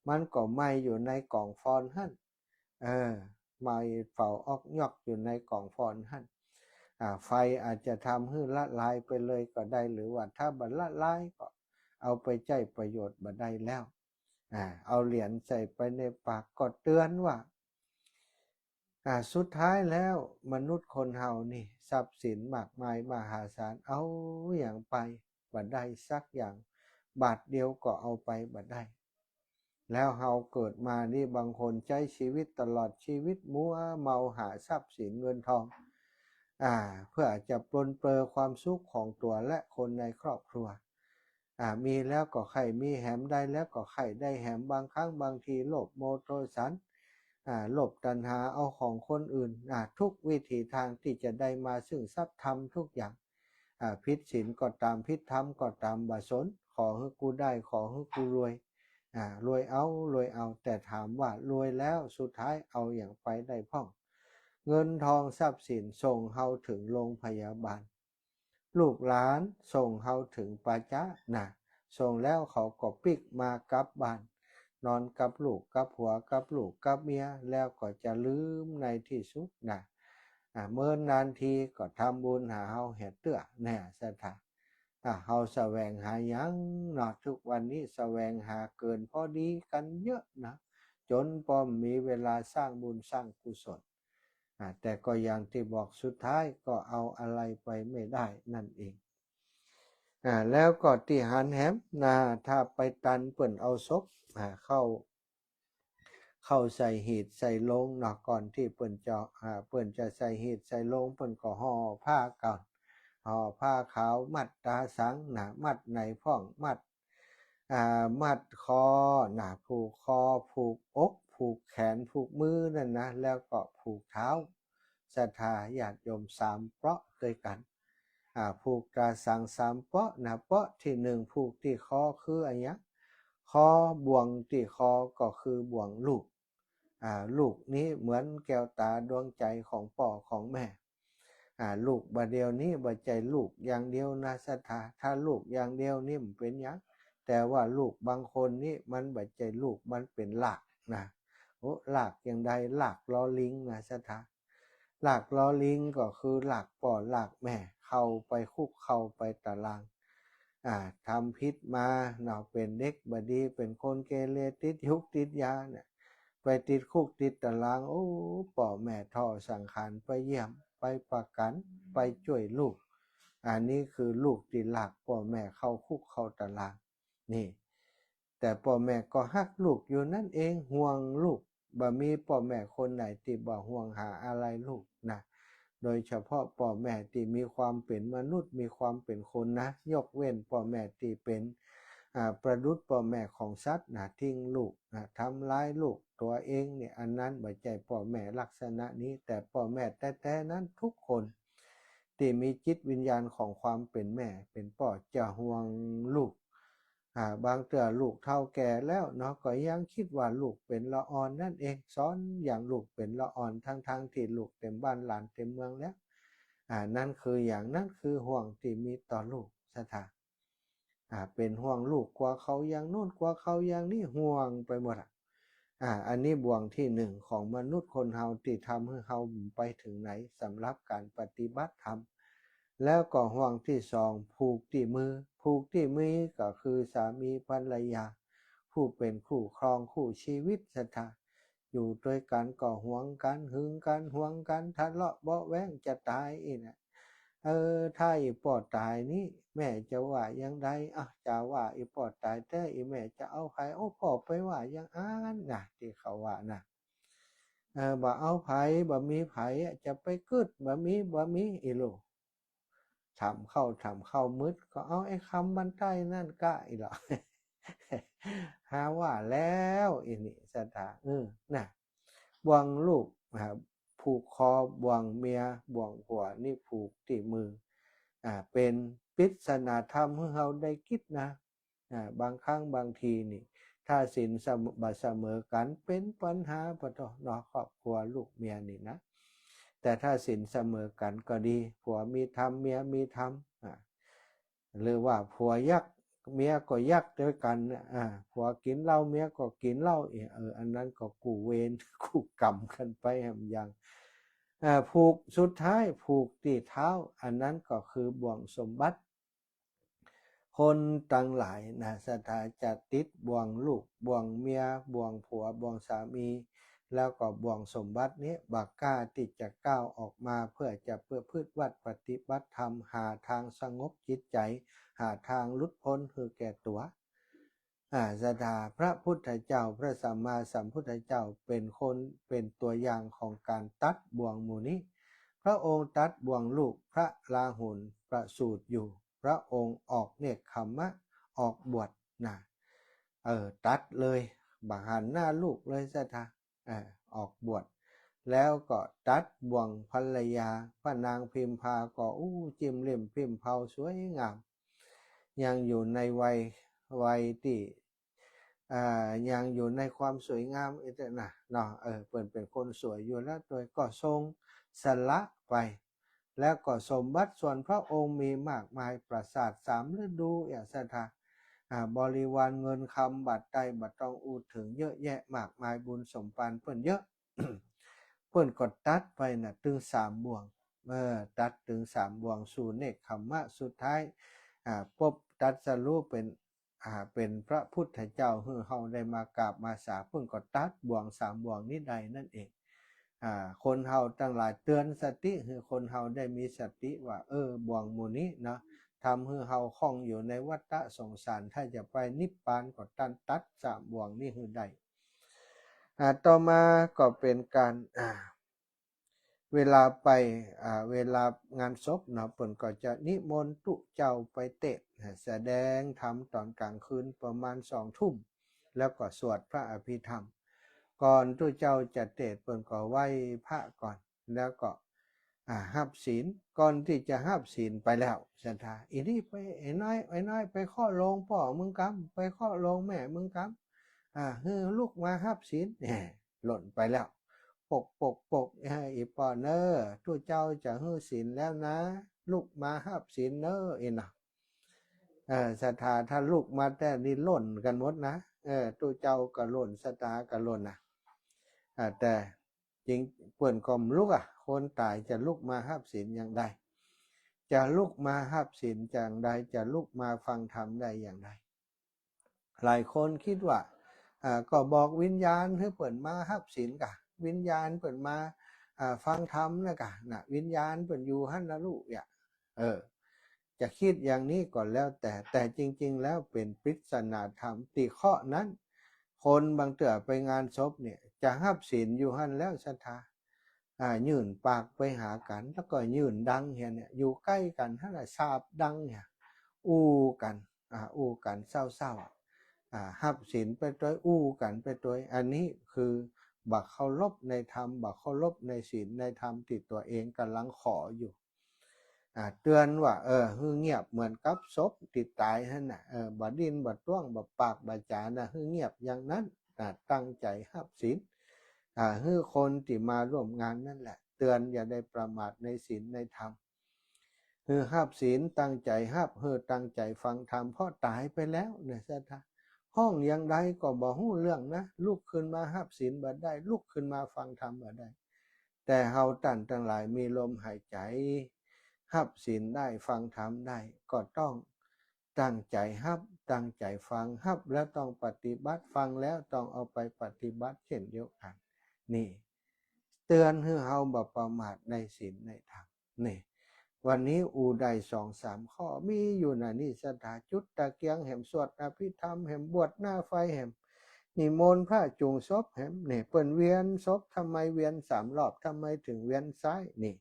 [SPEAKER 1] มันก็ไม่อยู่ในกล่องฟอนหั่นไม่เผาออกยอกอยู่ในกล่องฟอนหั่นไฟอาจจะทำให้ละลายไปเลยก็ได้หรือว่าถ้าบันละลายก็เอาไปใช้ประโยชน์มาได้แล้วเอาเหรียญใส่ไปในปากก็เตือนว่าสุดท้ายแล้วมนุษย์คนเฮานี่ทรัพย์สินมากมายมหาศาลเอาอย่างไปบัดได้สักอย่างบาทเดียวก็เอาไปบัดได้แล้วเฮาเกิดมานี่บางคนใช้ชีวิตตลอดชีวิตมัวเมาหาทรัพย์สินเงินทองเพื่อจะปลนเปลือความสุขของตัวและคนในครอบครัวมีแล้วก็ใครมีแหมได้แล้วก็ใครได้แหมบางครั้งบางทีโลภโมโทสันโลภตัณหาเอาของคนอื่นทุกวิถีทางที่จะได้มาซึ่งทรัพย์ธรรมทุกอย่างพิษศีลก็ตามพิษธรรมก็ตามบาสนขอให้กูได้ขอให้กูรวยรวยเอาแต่ถามว่ารวยแล้วสุดท้ายเอาอย่างไปได้พ่องเงินทองทรัพย์สินส่งเฮาถึงโรงพยาบาลลูกหลานส่งเฮาถึงป่าช้าส่งแล้วเขาก็ปิกมากลับบ้านนอนกับลูกกับผัวกับลูกกับเมียแล้วก็จะลืมในที่สุดเมื่อนานทีก็ทำบุญหาเฮาเห็ดเตื้อแน่สถานเฮาแสวงหายังทุกวันนี้แสวงหาเกินพอดีกันเยอะนะจนพอมีเวลาสร้างบุญสร้างกุศลแต่ก็อย่างที่บอกสุดท้ายก็เอาอะไรไปไม่ได้นั่นเองแล้วก็ที่หันแหมถ้าไปตันเปิ่นเอาศพเข้าใส่หีดใส่โลงก่อนที่เปิ่นจะใส่หีดใส่โลงเปิ่นก็ห่อผ้าก่อนห่อผ้าขาวมัดตาสังมัดในพ่องมัดคอผูกคอผูกอกผูกแขนผูกมือนั่นนะแล้วก็ผูกเท้าศรัทธาญาติโยม3 เปราะด้วยกันผูกตาสัง3 เปราะเปราะที่1ผูกที่คอคืออะไรเงี้ยคอบ่วงที่คอก็คือบ่วงลูกลูกนี้เหมือนแก้วตาดวงใจของพ่อของแม่ลูกบาเดียวนี้บาใจลูกอย่างเดียวนะศรัทธาถ้าลูกอย่างเดียวนี่มันเป็นยังแต่ว่าลูกบางคนนี่มันบาใจลูกมันเป็นหลักหลักอย่างใดหลักล้อลิงนะศรัทธาหลักล้อลิงก็คือหลักป่อหลักแม่เข้าไปคุกเข้าไปตารางทำพิษมาเป็นเด็กบดีเป็นคนเกเรติดยุกติดยาเนี่ยไปติดคุกติดตารางป่อแม่ท่อสังขารไปเยี่ยมไปประกันไปช่วยลูกอันนี้คือลูกที่หลักป่อแม่เข้าคุกเข้าตารางนี่แต่ป่อแม่ก็ฮักลูกอยู่นั่นเองห่วงลูกบ่มีป่อแม่คนไหนที่บ่ห่วงหาอะไรลูกโดยเฉพาะป่อแม่ที่มีความเป็นมนุษย์มีความเป็นคนยกเว้นป่อแม่ที่เป็นประดุษป่อแม่ของสัตว์ทิ้งลูกทำร้ายลูกตัวเองเนี่ยอันนั้นบ่ใจป่อแม่ลักษณะนี้แต่ป่อแม่แต่นั้นทุกคน ที่มีจิตวิญญาณของความเป็นแม่เป็นพ่อจะห่วงลูกบางเตือลูกเฒ่าแก่แล้วเนาะก็ยังคิดว่าลูกเป็นละอ่อนนั่นเองสอนอย่างลูกเป็นละอ่อนทั้งที่ลูกเต็มบ้านหลานเต็มเมืองแล้วนั่นคืออย่างนั้นคือห่วงที่มีต่อลูกสถาเป็นห่วงลูกกว่าเขาอย่างนู้นกว่าเขาอย่างนี้ห่วงไปหมดอันนี้บ่วงที่หนึ่งของมนุษย์คนเฮาที่ทำให้เฮาไปถึงไหนสำหรับการปฏิบัติธรรมแล้วก็ห่วงที่สองผูกที่มือก็คือสามีภรรยาผู้เป็นคู่ครองคู่ชีวิตสถาอยู่ด้วยกันก็ห่วงกันหึงกันห่วงกันทะเลาะเบาะแว้งจะตายอีกนะถ้าอีปอดตายนี่แม่จะว่ายังไงจะว่าอีปอดตายแต่อีแม่จะเอาใครเอาพ่อไปว่ายังนะที่เขาว่านะบ่เอาไผบ่มีไผจะไปกึดบ่มีอีโลถามเข้ามืดก็เอาไอ้คำบรรทัยนั่นก็อีหรอ หาว่าแล้วอีนี่สถาน่ะบ่วงลูกผูกคอบ่วงเมียบ่วงผัวนี่ผูกที่มือเป็นปริศนาธรรมให้เราได้คิดนะบางครั้งบางทีนี่ถ้าศีลเสมอกันเป็นปัญหาปะตอนครอบครัวลูกเมียนี่นะแต่ถ้าศีลเสมอกันก็ดีผัวมีธรรมเมียมีธรรมหรือว่าผัวยักเมียก็ยักด้วยกันผัวกินเหล้าเมียก็กินเหล้าอันนั้นก็กูเวรกูกรรมกันไปอย่างผูกสุดท้ายผูกที่เท้าอันนั้นก็คือบ่วงสมบัติคนตั้งหลายนะสถาจะติดบ่วงลูกบ่วงเมียบ่วงผัวบ่วงสามีแล้วก็บ่วงสมบัตินี้บักกล้าที่จะก้าวออกมาเพื่อจะพืชวัดปฏิบัติธรรมหาทางสงบจิตใจหาทางหลุดพ้นคือแก่ตัวสถาพระพุทธเจ้าพระสัมมาสัมพุทธเจ้าเป็นตัวอย่างของการตัดบ่วงหมู่นี้พระองค์ตัดบ่วงลูกพระราหุลประสูติอยู่พระองค์ออกเนกขัมมะออกบวชนะตัดเลยบังหันหน้าลูกเลยสถาออกบวชแล้วก็ตัดบ่วงภรรยาพระนางพิมพาก็จิ้มเล่มพิมพ์เผาสวยงามยังอยู่ในวัยที่ยังอยู่ในความสวยงามนะเนาะเป็นคนสวยอยู่แล้วโดยก็ทรงสละไปแล้วก็สมบัติส่วนพระองค์มีมากมายปราสาท3 ฤดูอย่างสถาบริวารเงินคำบัตรใดบัตรต้องอูดถึงเยอะแยะมากมายบุญสมปานเพิ่นเยอะ เพิ่นก็ตัดไปนะถึง3 บ่วงตัดถึง3 บ่วงสู่เนกขัมมะสุดท้ายพบตัดสรู้เป็นพระพุทธเจ้าเฮาได้มากราบมาสาเพิ่นก็ตัดบ่วง3 บ่วงนี้ใดนั่นเองคนเฮาตั้งหลายเตือนสติคือคนเฮาได้มีสติว่าบ่วงหมู่นี้เนาะทำให้เฮาคล่องอยู่ในวัฏสงสารถ้าจะไปนิพพานก็ตัด3 บ่วงนี้คือได้ต่อมาก็เป็นการเวลาไปเวลางานศพเนาะเพิ่นก็จะนิมนต์ตุเจ้าไปเทศแสดงธรรมตอนกลางคืนประมาณ2 ทุ่มแล้วก็สวดพระอภิธรรมก่อนตุเจ้าจะเทศเพิ่นก็ไหว้พระก่อนแล้วก็หับศีลก่อนที่จะหับศีลไปแล้วสันทาอีนี่ไปไอ้น้อยไปข้อลงพ่อมึงกำไปข้อลงแม่มึงกำฮือลูกมาหับศีลหล่นไปแล้วปกอีปอเนอร์ตุเจ้าจะฮือศีลแล้วนะลูกมาหับศีลเนอนะศรัทธาถ้าลูกมาแต่นี่หล่นกันหมดนะตุเจ้าก็หล่นศรัทธาก็หล่นนะแต่จริงเปิ่นกลมลูกคนตายจะลุกมาหับศีลอย่างใดจะลุกมาหับศีลอย่างใดจะลุกมาฟังธรรมได้อย่างใดหลายคนคิดว่าก็บอกวิญญาณให้เปิ่นมาหับศีลกะวิญญาณเปิ่นมาฟังธรรมนะกะนะวิญญาณเปิ่นอยู่หั่นนะลูกจะคิดอย่างนี้ก่อนแล้วแต่จริงๆแล้วเป็นปริศนาธรรมติข้อนั้นคนบางเถื่อไปงานศพเนี่ยจะหับศีลอยู่หั่นแล้วศรัทธายื่นปากไปหากันแล้วก็ยื่นดังเนี่ยอยู่ใกล้กันถ้าสาบดังเนี่ยอู้กันเศร้าหับศีลไปตัวอู้กันไปตัวอันนี้คือบักเคารพในธรรมบักเคารพในศีลในธรรมที่ตัวเองกำลังขออยู่ เตือนว่าฮือเงียบเหมือนกับศพติดตายนั่นน่ะบ่ดินบ่ต้วงบ่ปากบ่จานะฮือเงียบอย่างนั้นตั้งใจรับศีลฮือคนที่มาร่วมงานนั่นแหละเตือนอย่าได้ประมาทในศีลในธรรมฮือรับศีลตั้งใจรับฮือตั้งใจฟังธรรมเพราะตายไปแล้วเนี่ยซะท่าห้องยังใดก็บ่ฮู้เรื่องนะลุกขึ้นมารับศีลบ่ได้ลุกขึ้นมาฟังธรรมบ่ได้แต่เฮาท่านทั้งหลายมีลมหายใจรับศีลได้ฟังธรรมได้ก็ต้องตั้งใจรับตั้งใจฟังรับแล้วต้องปฏิบัติฟังแล้วต้องเอาไปปฏิบัติเช่นเดียวกันนี่เตือนให้เฮาบ่ประมาทในศีลในธรรมนี่วันนี้อูได้2-3ข้อมีอยู่นะนี่สถาจุดตะเกียงแห่มสวดอภิธรรมแห่มบวชหน้าไฟแห่มนิมนต์พระจูงศพแห่มนี่เปิ้นเวียนศพทำไมเวียน3 รอบทำไมถึงเวียนซ้ายนี่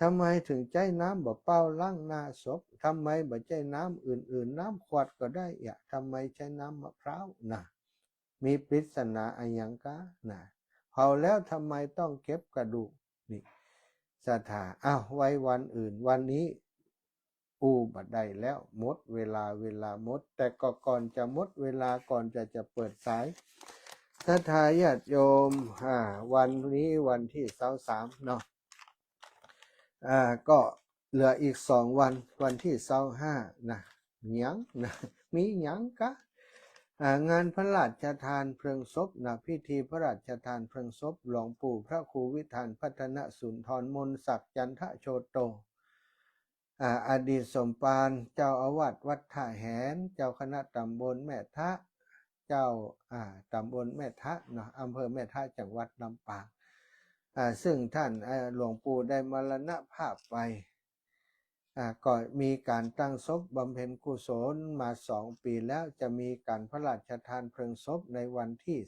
[SPEAKER 1] ทำไมถึงใจน้ำบ่เป้าล้างหน้าศพทำไมบ่ใจน้ำอื่นๆน้ำขวดก็ได้ทำไมใช้น้ำมะพร้าวนะมีปริศนาอันยังกะนะเผาแล้วทำไมต้องเก็บกระดูกนี่ศรัทธาไว้วันอื่นวันนี้บัดได้แล้วหมดเวลาหมดแต่ก่อนจะหมดเวลาก่อนจะเปิดสายศรัทธาญาติโยมวันนี้วันที่23เนาะก็เหลืออีก2 วันวันที่25นะหยังนะมีหยังกะงานพระราชทานเพลิงศพนะพิธีพระราชทานเพลิงศพหลวงปู่พระครูวิธานพัฒนสุนทรมนศักดิ์จันทโชโตอดีตสมภารเจ้าอาวาสวัดท่าแหนเจ้าคณะตำบลแม่ทะเจ้าตำบลแม่ทะเนาะอำเภอแม่ทะจังหวัดลำปางซึ่งท่านหลวงปู่ได้มรณภาพไปก็มีการตั้งศพบำเพ็ญกุศลมา2 ปีแล้วจะมีการพระราชทานเพลิงศพในวันที่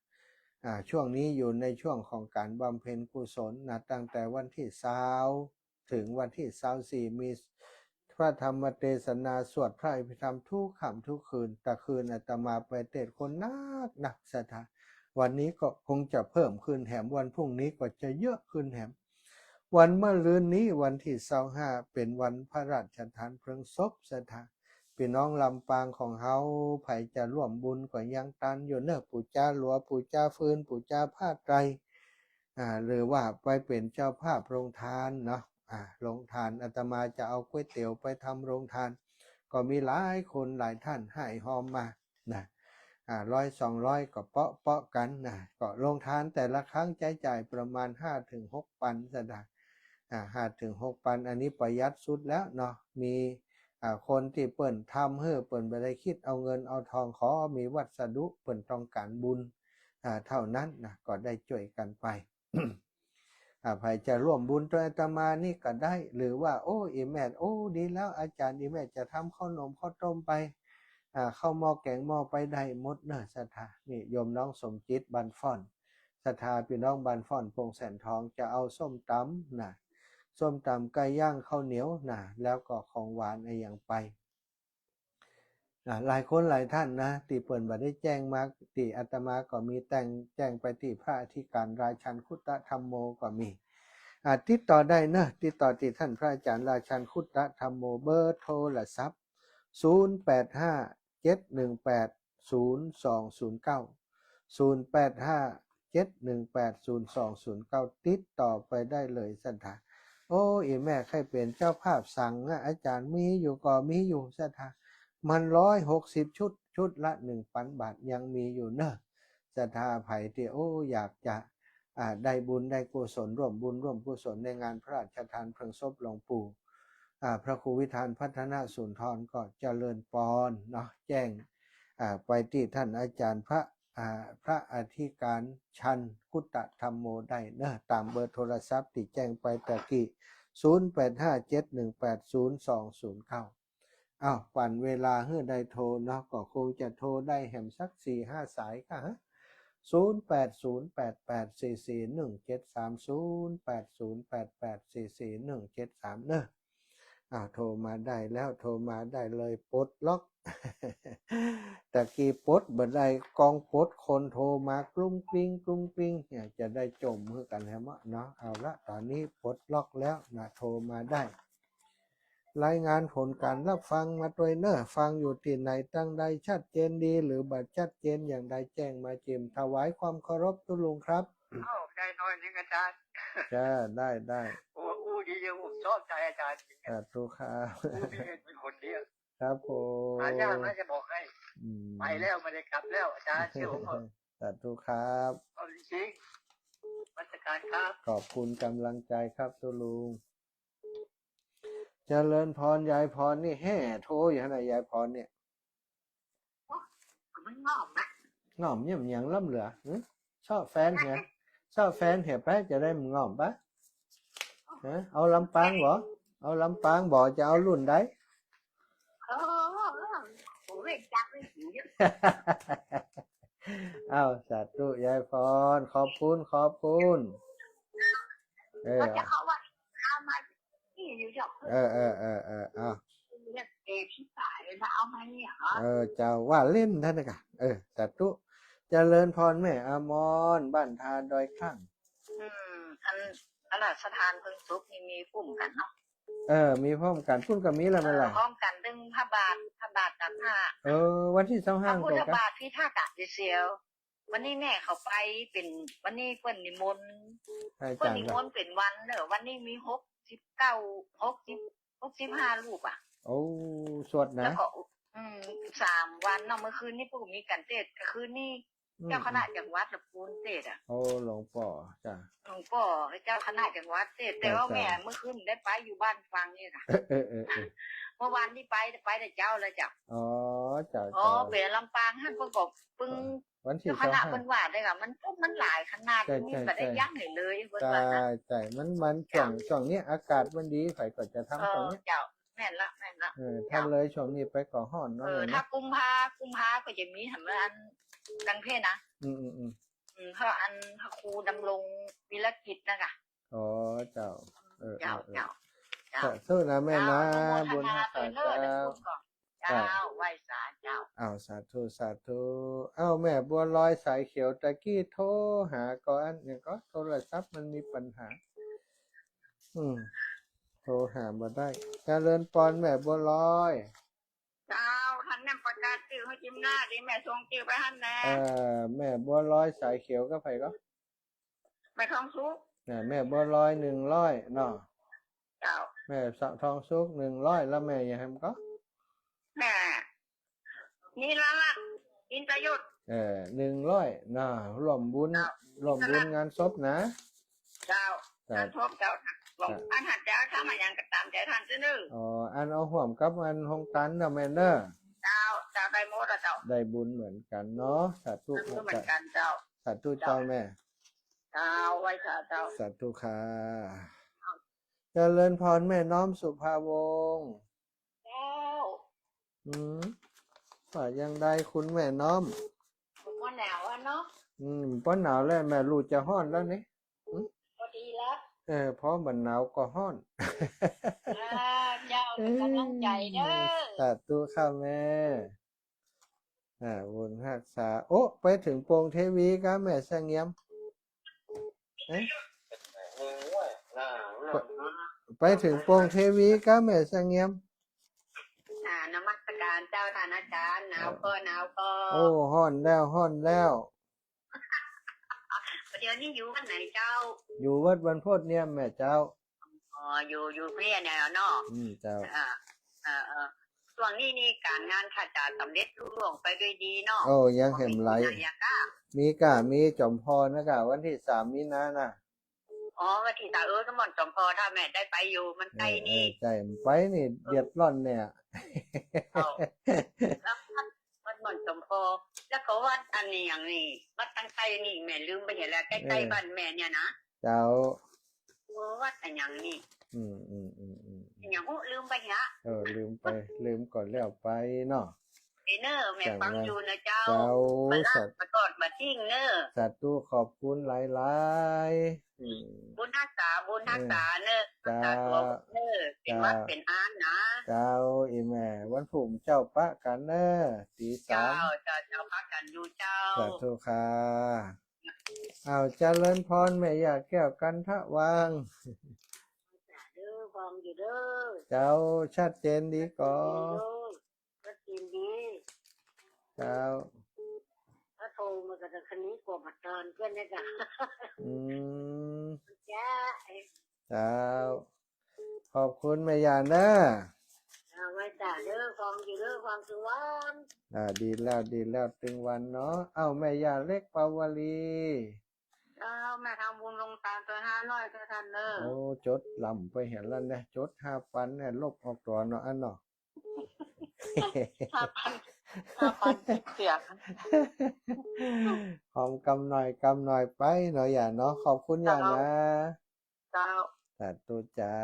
[SPEAKER 1] 25ช่วงนี้อยู่ในช่วงของการบำเพ็ญกุศลนะตั้งแต่วันที่20ถึงวันที่24มีพระธรรมเทศนาสวดพระอภิธรรมทุกค่ำทุกคืนแต่คืนอาตมาไปเทศน์คนนักศรัทธาวันนี้ก็คงจะเพิ่มขึ้นแถมวันพรุ่งนี้ก็จะเยอะขึ้นแถมวันมะรืนนี้วันที่25เป็นวันพระราชทานเพลิงศพศรัทธาพี่น้องลำปางของเฮาไผจะร่วมบุญก็ยังตันอยู่เนอะปู่จ้าหลัวปู่จ้าฟื้นปู่จ้าผ้าไตรหรือว่าไปเป็นเจ้าภาพโรงทานเนาะโรงทานอาตมาจะเอาก๋วยเตี๋ยวไปทำโรงทานก็มีหลายคนหลายท่านให้หอมมานะ100-200ก็เปาะกันนะก็โรงทานแต่ละครั้งจ่ายประมาณ 5-6 ปันศรัทธา5-6 ปันอันนี้ประหยัดสุดแล้วเนาะมีคนที่เปิ่นทำเพื่อเปิ่นไม่ได้คิดเอาเงินเอาทองขอมีวัสดุเปิ่นต้องการบุญเท่านั้นนะก็ได้ช่วยกันไป ใครจะร่วมบุญตัวอาตมานี่ก็ได้หรือว่าอีแม่ดีแล้วอาจารย์อีแม่จะทำข้าวนมข้าวต้มไปข้าวหม้อแกงหม้อไปได้หมดเนอะศรัทธานี่โยมน้องสมจิตบันฟ่อนศรัทธาพี่น้องบันฟ่อนพงแสนทองจะเอาส้มตำนะส้มตำไก่ย่างข้าวเหนียวนะแล้วก็ของหวานอย่างไปหลายคนหลายท่านนะที่เปิ่นบ่ได้แจ้งมาที่อาตมาก็มีแจ้งไปที่พระอธิการราชันคุตตธรรมโมก็มีติดต่อได้นะติดต่อที่ท่านพระอาจารย์ราชันคุตตธรรมโมเบอร์โทรศัพท์0857180209 0857180209ติดต่อไปได้เลยศรัทธาอีแม่ใครเป็นเจ้าภาพสั่งอาจารย์มีอยู่ก็มีอยู่ศรัทธามัน160 ชุดละ 1,000 บาทยังมีอยู่เนอะศรัทธาไผที่อยากจะได้บุญได้กุศลร่วมบุญร่วมกุศลในงานพระราชทานเพลิงศพหลวงปู่พระครูวิธานพัฒนสุนทรก็เจริญปอนเนาะแจ้งไปที่ท่านอาจารย์พระอธิการชันคุตตธรรมโมได้เนอะตามเบอร์โทรศัพท์ที่แจ้งไปตะกี้0857180209ปั่นเวลาให้ได้โทรเนาะก็คงจะโทรได้แหมสัก 4-5 สายค่ะ0808441730 0808844173เนอะโทรมาได้แล้วโทรมาได้เลยปลดล็อก แต่กี่ปลดบ่ได้กองปลดคนโทรมากลุ้งกลิ้งเนี่ยจะได้จมเพื่อกันแล้วเนาะเอาละตอนนี้ปลดล็อกแล้วนะโทรมาได้ รายงานผลการรับฟังมาด้วยเนอะฟังอยู่ที่ไหนตั้งใดชัดเจนดีหรือบัดชัดเจนอย่างใดแจ้งมาจิมถวายความเคารพตุลุงครับ
[SPEAKER 2] ได้น้อยนึงอาจารย์
[SPEAKER 1] จ้าได้
[SPEAKER 2] อู้ดีเยอะผมชอบใจอาจารย์
[SPEAKER 1] สาธุครับ
[SPEAKER 2] อู้พี่เป็นคนเดียว
[SPEAKER 1] ครับผม
[SPEAKER 2] อาจารย์น่าจะบอกให้ไปแล้วไม่ได้กลับแล้วอาจารย์เชื่อผม
[SPEAKER 1] สาธุครับ
[SPEAKER 2] เอาจริงมาตรการครับ
[SPEAKER 1] ขอบคุณกำลังใจครับตุลุงเจริญพรยายพรนี่แห่โทรอยู่ไหนยายพรเนี่ย
[SPEAKER 3] มันงอมนะ
[SPEAKER 1] งอมเนี่ยมันยังล่ำเหลือชอบแฟนเหรอชอบแฟนเหรอแป๊ะจะได้มันงอมปะเอาลำปางบ่เอาลำปางบ่จะเอารุ่นใด
[SPEAKER 3] ผมเรียกจักเลยเยอะ
[SPEAKER 1] เอาสาธุยายพรขอบคุณ
[SPEAKER 3] ก็จะเขาว่าเอามาที่อยู่หรอก
[SPEAKER 1] เอา
[SPEAKER 3] เรียกเอพี่สายนะเอามาเนี่ย
[SPEAKER 1] เจ้าว่าเล่นท่านนะกะสาธุเจริญพรแม่อมรบ้านทาดอยข้าง
[SPEAKER 3] อันนั้นสถานเพิ่งซุกมีพุ่มกันเนาะ
[SPEAKER 1] มีพร้อมกันพุ่นกับมีแล้วมันล่ะ
[SPEAKER 3] พร้อมกันดึงพระบาทกับผ้า
[SPEAKER 1] วันที่25
[SPEAKER 3] พระบาทที่ท่ากะดิเซียววันนี้แม่เขาไปเป็นวันนี้เปิ้นนิมนต์เป็นวันวันนี้มี65รูปอ่ะ
[SPEAKER 1] โอ้สวดนะ
[SPEAKER 3] แล้วก็3วันเนาะเมื่อคืนนี้พวกมีกันเทศคืนนี้เจ้าคณะจังหวัดละปูนเทศอ่ะ
[SPEAKER 1] โอ้หลวงพ่อจ้ะ
[SPEAKER 3] หลวงพ่อเจ้าคณะจังหวัดเทศแต่ว่าแม่เมื่อคืนได้ไปอยู่บ้านฟังนี่ค่ะเมื่อวานที่ไปแต่เจ้าเลยจ้ะ
[SPEAKER 1] จ้ะ
[SPEAKER 3] เบลลำปางท่านประกอบปึ้ง
[SPEAKER 1] วันที่
[SPEAKER 3] คณะเพิ่นว่าได้ค่ะมันหลายขนาดนี้บ่ได้ยั้งให้เลยเพิ่นว่า
[SPEAKER 1] ใช่มันช่วงนี้อากาศมันดีไผก็จะทำตรงนี้
[SPEAKER 3] เจ้าแม่นละ
[SPEAKER 1] ถ้าเลยช่วงนี้ไปก็ฮ้อนเนาะ
[SPEAKER 3] ถ้ากุมภาก็จะมีทำอันกันเพศนะเพราะอันพระครูดำรงวิรกิจนะคะ
[SPEAKER 1] เจ้า
[SPEAKER 3] สู้
[SPEAKER 1] นะแม่นะ
[SPEAKER 3] บุญรักษาเจ้าไหว้สาเจ้า
[SPEAKER 1] สาธุแม่บัวลอยสายเขียวตะกี้โทรหาก่อนเนี่ยก็โทรศัพท์มันมีปัญหาโทรหาบ่ได้เจริญพรแม่บัวลอย
[SPEAKER 3] เจ้าท่านนั่นประกาศชื่อให้จิ้มหน้าดิแม่ส่งชื่อไปท่านแน่
[SPEAKER 1] แม่บัวลอยสายเขียวก็ไผก็
[SPEAKER 3] แม่ทองสุก
[SPEAKER 1] แม่บัวลอย100เนาะ
[SPEAKER 3] เจ้า
[SPEAKER 1] แม่ทองสุก100แล้วแม่ยังทำก็
[SPEAKER 3] แม่นี่ละอินทยุทธ
[SPEAKER 1] 100น่ะร่วมบุญงานศพนะ
[SPEAKER 3] เจ้างานศพเจ้าอันหัดเจ้าถ้ามายังก็ตามใจท่านซื่อ
[SPEAKER 1] อันเอาห่วมกับอันฮงตันนะแม่เด้อ
[SPEAKER 3] เจ้าได้หมดเจ้า
[SPEAKER 1] ได้บุญเหมือนกันเนาะสาธุ
[SPEAKER 3] เหมือนกันเจ้า
[SPEAKER 1] สาธุเจ้าแม่
[SPEAKER 3] เจ้าไว้ค่ะเจ้า
[SPEAKER 1] สาธุค่ะเจริญพรแม่น้อมสุภาวงศ์ว่ายังได้คุณแม่น้อม
[SPEAKER 3] ป้อนหนาวเนาะ
[SPEAKER 1] ป้อนหนาวแล้วแม่รู้จะฮ้อนแล้วนี่
[SPEAKER 3] พอดีแล้ว
[SPEAKER 1] เพราะมันหนาวก็ฮ้อน
[SPEAKER 3] เจ้าเป็นกำลังใจเด้อ
[SPEAKER 1] สาธุค่ะแม่บุญรักษาไปถึงโปงเทวีก็แม่เสงี่ยมไปถึงโปงเทวีก็แม่เสงี่ยม
[SPEAKER 3] นมัสการเจ้าท่านอาจารย์หนาวก็
[SPEAKER 1] ฮ้อนแล้ว
[SPEAKER 3] เดี๋ยวนี้อยู่วันไหนเจ้า
[SPEAKER 1] อยู่วัดบรรพตเนี่ยแม่เจ้า
[SPEAKER 3] อยู่เพี้ยเนี่ยเนาะ
[SPEAKER 1] เจ้า
[SPEAKER 3] ช่วงนี้นี่การงานขาดสำเร็จรุ่งเรืองไปด้วยดีเนาะ
[SPEAKER 1] ยังเห็นไรมีจอมพรนะกะวันที่3 มีนานะ
[SPEAKER 3] วันที่3สมอนจอมพรถ้าแม่ได้ไปอยู่มันใกล้นี่
[SPEAKER 1] ใช่ไปนี่เดือดร้อนเนี่ย
[SPEAKER 3] แล้ววัดหม่อนจอมพรแล้วก็วัดอันนี้อย่างนี้วัดตั้งใจนี่แม่ลืมไปเห็นแล้วใกล้ๆบ้านแม่เนี่ยนะ
[SPEAKER 1] เจ้า
[SPEAKER 3] วัดอันอย่างนี้อย่างลืมไปฮะ
[SPEAKER 1] ลืมก่อนแล้วไปเนาะ
[SPEAKER 3] เนอแม่ฟังอยู่นะเจ้า
[SPEAKER 1] สัตว์
[SPEAKER 3] ประกอดมาทิ้งเนอ
[SPEAKER 1] สัตว์ตู้ขอบคุณหลาย
[SPEAKER 3] บุญทักษาเนอรักษาตัวเนอเป็นวัดเป็นอ้านนะ
[SPEAKER 1] เจ้าอีแม่วันผุ่มเจ้าปะกันเนอตี3
[SPEAKER 3] เจ้าพักกันอยู่เจ้า
[SPEAKER 1] สัตว์ตู้ค่ะเจริญพรแม่อยากแก้วกันทะวัง
[SPEAKER 3] ฟังอยู่เด้อ
[SPEAKER 1] เจ้าชัดเจนดีก่อ
[SPEAKER 3] ก็กินดี
[SPEAKER 1] เจ้า
[SPEAKER 3] ถ้าโทรมาก็จะคันนี้กว่ามาตอนเพื่อนเนี่ยจ้ะ จ้า
[SPEAKER 1] เจ้าขอบคุณแม่ยานะ
[SPEAKER 3] เอาไว้จ้าเด้อฟังอยู่เด้อฟังสุวรรณ
[SPEAKER 1] ดีแล้วตึงวันเนาะเอ้าแม่ยาเล็กปาวลี
[SPEAKER 3] แม่ทำบุญลงทานตัว500ตัวท่านเด้อ
[SPEAKER 1] โอ้จดลำไปเห็นแล้วเนี่ยจด5,000เนี่ยลบออกตัวเนาะอันเนาะ
[SPEAKER 3] 5,000เสีย
[SPEAKER 1] หอมกำหน่อยไปหน่อยอย่าเนาะขอบคุณอย่างนะ
[SPEAKER 3] เจ้า
[SPEAKER 1] สาธุจ้า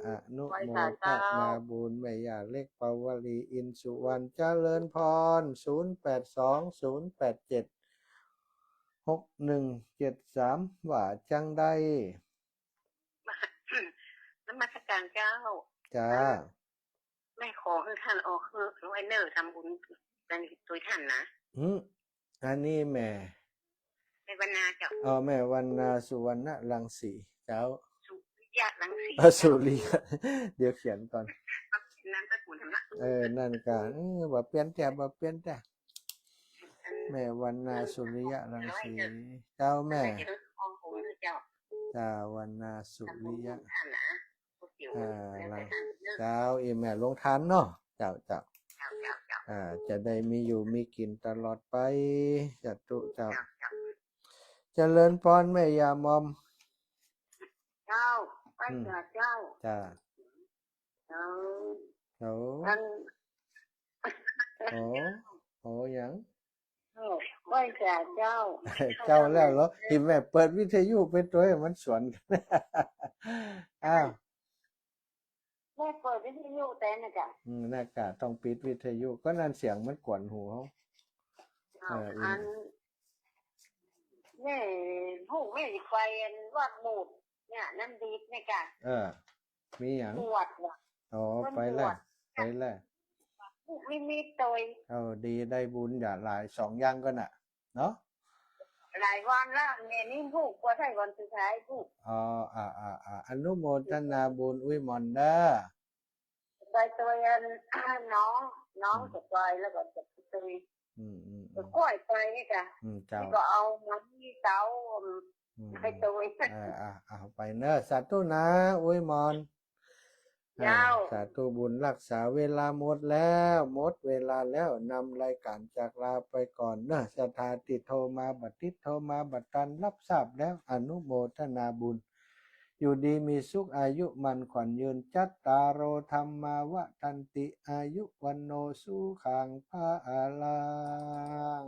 [SPEAKER 1] อนุโมทนาบุญแม่ยาเล็กปาวลีอินสุวรรณเจริญพร0820876173ว่าจังได้
[SPEAKER 3] นมัสการเจ้า
[SPEAKER 1] จ้า
[SPEAKER 3] แม่ขอให้ท่านออกคือไว้เนอร์ทำบุญกันตัวท่านนะ
[SPEAKER 1] อันนี้แม่
[SPEAKER 3] ในบรรณาเจ้า
[SPEAKER 1] แม่วรรณาสุวรรณรังสีเจ้า
[SPEAKER 3] สุริยะรังสี
[SPEAKER 1] สุริยะเดี๋ยวเขียนก่อน
[SPEAKER 3] น้ำตะกุนทำนะ
[SPEAKER 1] นั่นกันบ่เปลี่ยนแต่แม่วรรณาสุริยะรังสีเจ้าแม่ เจ้าวรรณาสุริยะเจ้าอีแม่ลงทานเนาะเจ้าจะได้มีอยู่มีกินตลอดไปจัตุเจ้าเจริญพรแม่ยามอม
[SPEAKER 3] เจ้าไปเกิดเจ้า
[SPEAKER 1] จ้า
[SPEAKER 3] เจ้า
[SPEAKER 1] ท่านโอ้ยัง
[SPEAKER 3] ไปเกิดเจ้า
[SPEAKER 1] เจ้าแล้วเหรอที่แม่เปิดวิทยุไปตัวให้มันสวนกันอ้าว
[SPEAKER 3] แม่เปิดวิทยุแต่นะจ๊ะ
[SPEAKER 1] น่ากะต้องปิดวิทยุก็นั่นเสียงมันกวนหูเขา
[SPEAKER 3] อันแม่ผู้แม่ไฟวัดหมูดเนี่ยน้ำดีในการ
[SPEAKER 1] มีอย่าง
[SPEAKER 3] บวชว่ะ
[SPEAKER 1] ไปแล้ว
[SPEAKER 3] ไม่มีตัว
[SPEAKER 1] ดีได้บุญอย่าหลาย2อย่างก็น่ะเนาะ
[SPEAKER 3] หลายวันแล้วเนี่ยนี่ผูกว่าใช่วันสุดท้ายผูก
[SPEAKER 1] อนุโมทนาบุญอุ้ยมอนเด้อ
[SPEAKER 3] ไปตัวน้องจะไปแล้วก็จะตัวก็ก้อยไปนี่จ้ะ
[SPEAKER 1] เจ้า
[SPEAKER 3] ก็เอามันที่เต้าไปตัว
[SPEAKER 1] ไปเนอะสาธุนะอุ้ยมอนสาธุบุญรักษาเวลาหมดเวลาแล้วนำรายการจากลาไปก่อนเนอะสถาติโทรมาบัดทิศโทรมาบัดตันรับทราบแล้วอนุโมทนาบุญอยู่ดีมีสุขอายุมันขวัญยืนจัตตารโอธรรมาวะทันติอายุวันโนสุขังภะลัง